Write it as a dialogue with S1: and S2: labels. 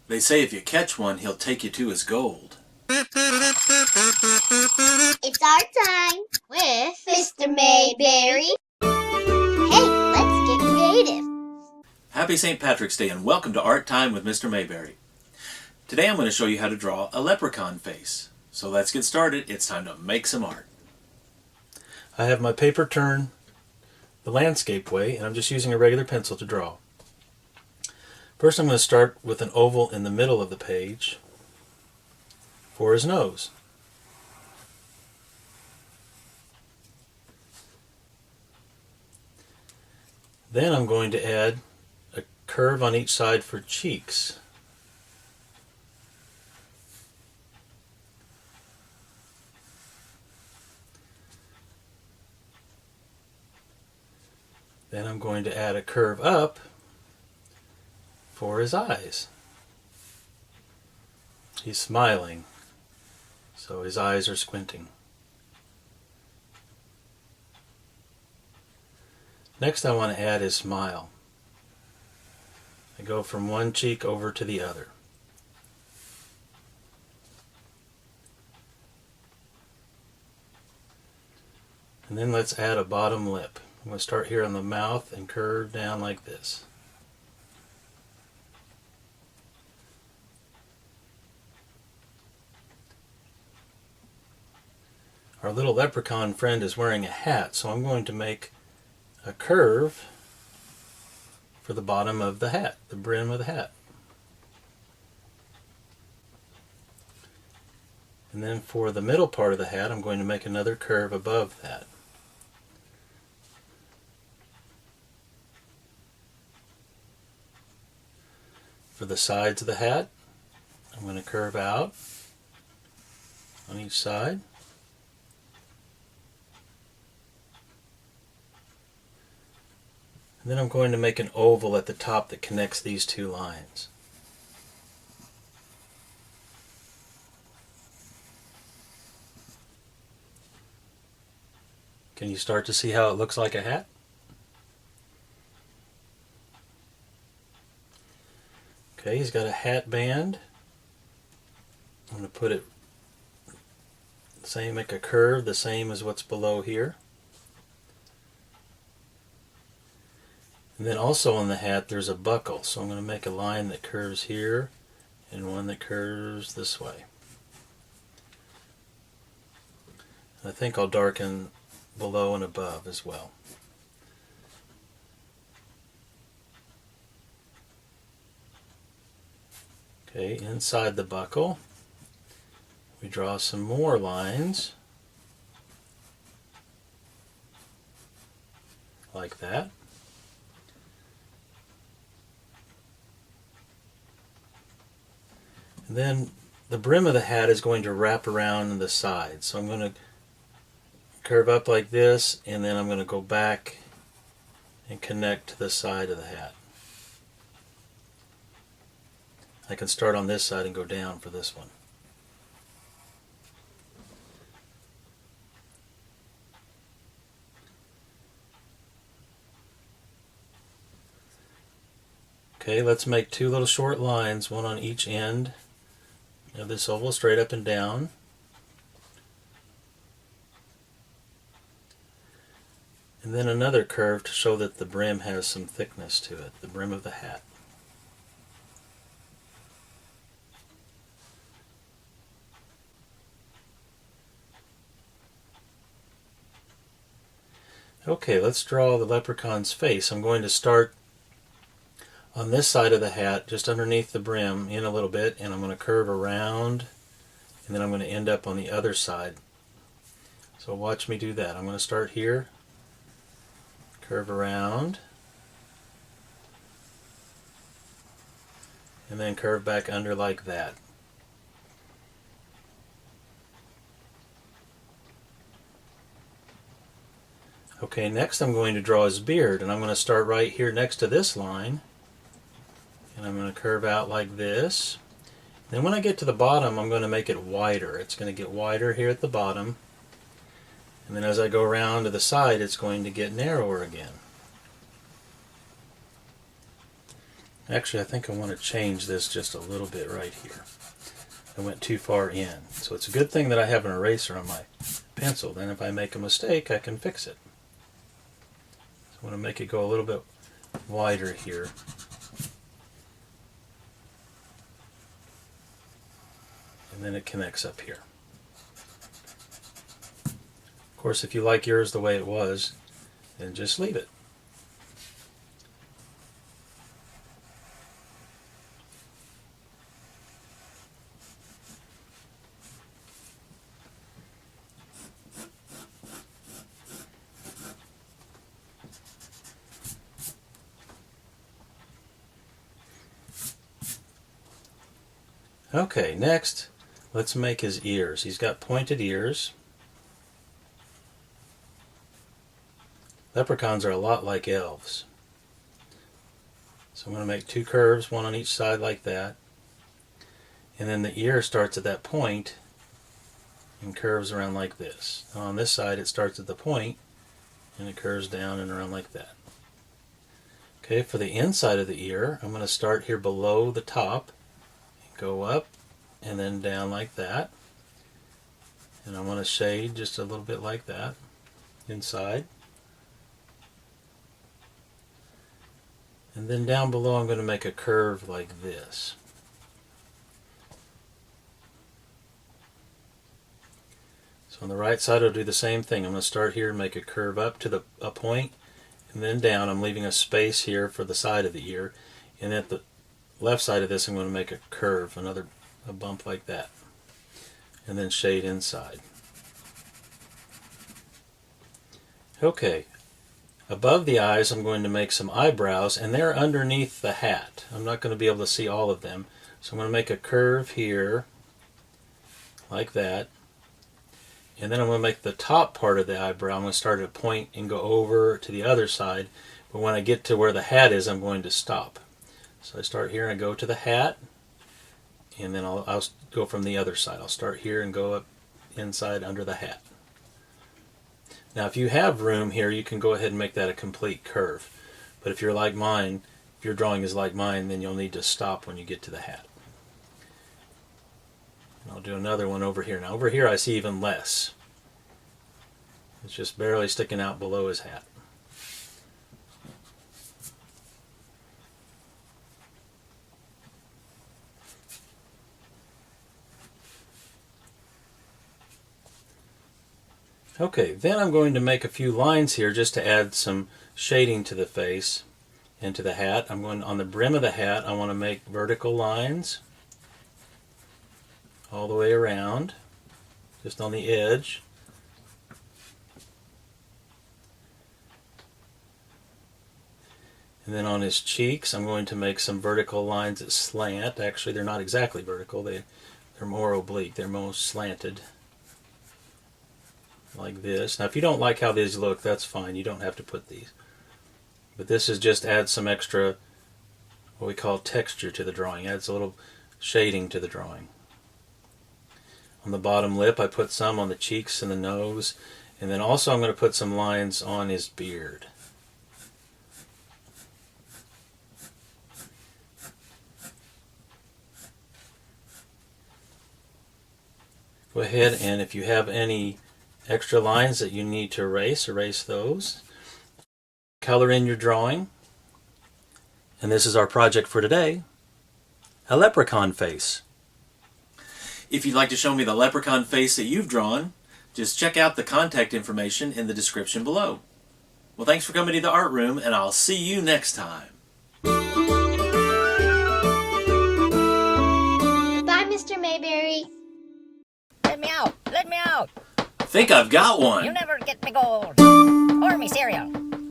S1: They say if you catch one, he'll take you to his gold.
S2: It's our time with Mr. Mayberry. Hey, let's get creative.
S1: Happy St. Patrick's Day and welcome to Art Time with Mr. Mayberry. Today I'm going to show you how to draw a leprechaun face. So let's get started. It's time to make some art. I have my paper turned the landscape way, and I'm just using a regular pencil to draw. First I'm going to start with an oval in the middle of the page for his nose. Then I'm going to add a curve on each side for cheeks. Then I'm going to add a curve up for his eyes. He's smiling, so his eyes are squinting. Next I want to add his smile. I go from one cheek over to the other. And then let's add a bottom lip. I'm going to start here on the mouth and curve down like this. Our little leprechaun friend is wearing a hat, so I'm going to make a curve for the bottom of the hat, the brim of the hat. And then for the middle part of the hat, I'm going to make another curve above that. For the sides of the hat, I'm going to curve out on each side. And then I'm going to make an oval at the top that connects these two lines. Can you start to see how it looks like a hat? Okay, he's got a hat band. I'm going to put it the same, make a curve the same as what's below here. And then also on the hat there's a buckle, so I'm going to make a line that curves here and one that curves this way. I think I'll darken below and above as well. Okay, inside the buckle we draw some more lines like that. And then the brim of the hat is going to wrap around the sides. So I'm going to curve up like this, and then I'm going to go back and connect to the side of the hat. I can start on this side and go down for this one. Okay, let's make two little short lines, one on each end of this oval, straight up and down. And then another curve to show that the brim has some thickness to it, the brim of the hat. Okay, let's draw the leprechaun's face. I'm going to start on this side of the hat, just underneath the brim, in a little bit, and I'm going to curve around, and then I'm going to end up on the other side. So watch me do that. I'm going to start here, curve around, and then curve back under like that. Okay, next I'm going to draw his beard, and I'm going to start right here next to this line, and I'm going to curve out like this. Then when I get to the bottom, I'm going to make it wider. It's going to get wider here at the bottom, and then as I go around to the side, it's going to get narrower again. Actually, I think I want to change this just a little bit right here. I went too far in. So it's a good thing that I have an eraser on my pencil. Then if I make a mistake, I can fix it. So I want to make it go a little bit wider here. And then it connects up here. Of course, if you like yours the way it was, then just leave it. Okay, next, let's make his ears. He's got pointed ears. Leprechauns are a lot like elves. So I'm going to make two curves, one on each side like that. And then the ear starts at that point and curves around like this. Now on this side it starts at the point and it curves down and around like that. Okay, for the inside of the ear, I'm going to start here below the top, go up and then down like that. And I want to shade just a little bit like that inside. And then down below I'm going to make a curve like this. So on the right side I'll do the same thing. I'm going to start here and make a curve up to a point and then down. I'm leaving a space here for the side of the ear. And at the left side of this I'm going to make a curve, a bump like that. And then shade inside. Okay. Above the eyes I'm going to make some eyebrows, and they're underneath the hat. I'm not going to be able to see all of them. So I'm going to make a curve here like that. And then I'm going to make the top part of the eyebrow. I'm going to start at a point and go over to the other side. But when I get to where the hat is, I'm going to stop. So I start here and I go to the hat. And then I'll go from the other side. I'll start here and go up inside under the hat. Now if you have room here, you can go ahead and make that a complete curve. But if you're like mine, if your drawing is like mine, then you'll need to stop when you get to the hat. And I'll do another one over here. Now over here I see even less. It's just barely sticking out below his hat. Okay, then I'm going to make a few lines here just to add some shading to the face and to the hat. I'm going on the brim of the hat, I want to make vertical lines all the way around, just on the edge. And then on his cheeks I'm going to make some vertical lines that slant. Actually they're not exactly vertical, they're more oblique, they're more slanted. Like this. Now if you don't like how these look, that's fine, you don't have to put these. But this is just adds some extra, what we call texture to the drawing, adds a little shading to the drawing. On the bottom lip I put some on the cheeks and the nose, and then also I'm going to put some lines on his beard. Go ahead and if you have any extra lines that you need to erase those. Color in your drawing. And this is our project for today, a leprechaun face. If you'd like to show me the leprechaun face that you've drawn, just check out the contact information in the description below. Well, thanks for coming to the art room, and I'll see you next time.
S2: Bye, Mr. Mayberry.
S3: Let me out! Let me out!
S1: Think I've got one.
S3: You never get me gold or me cereal.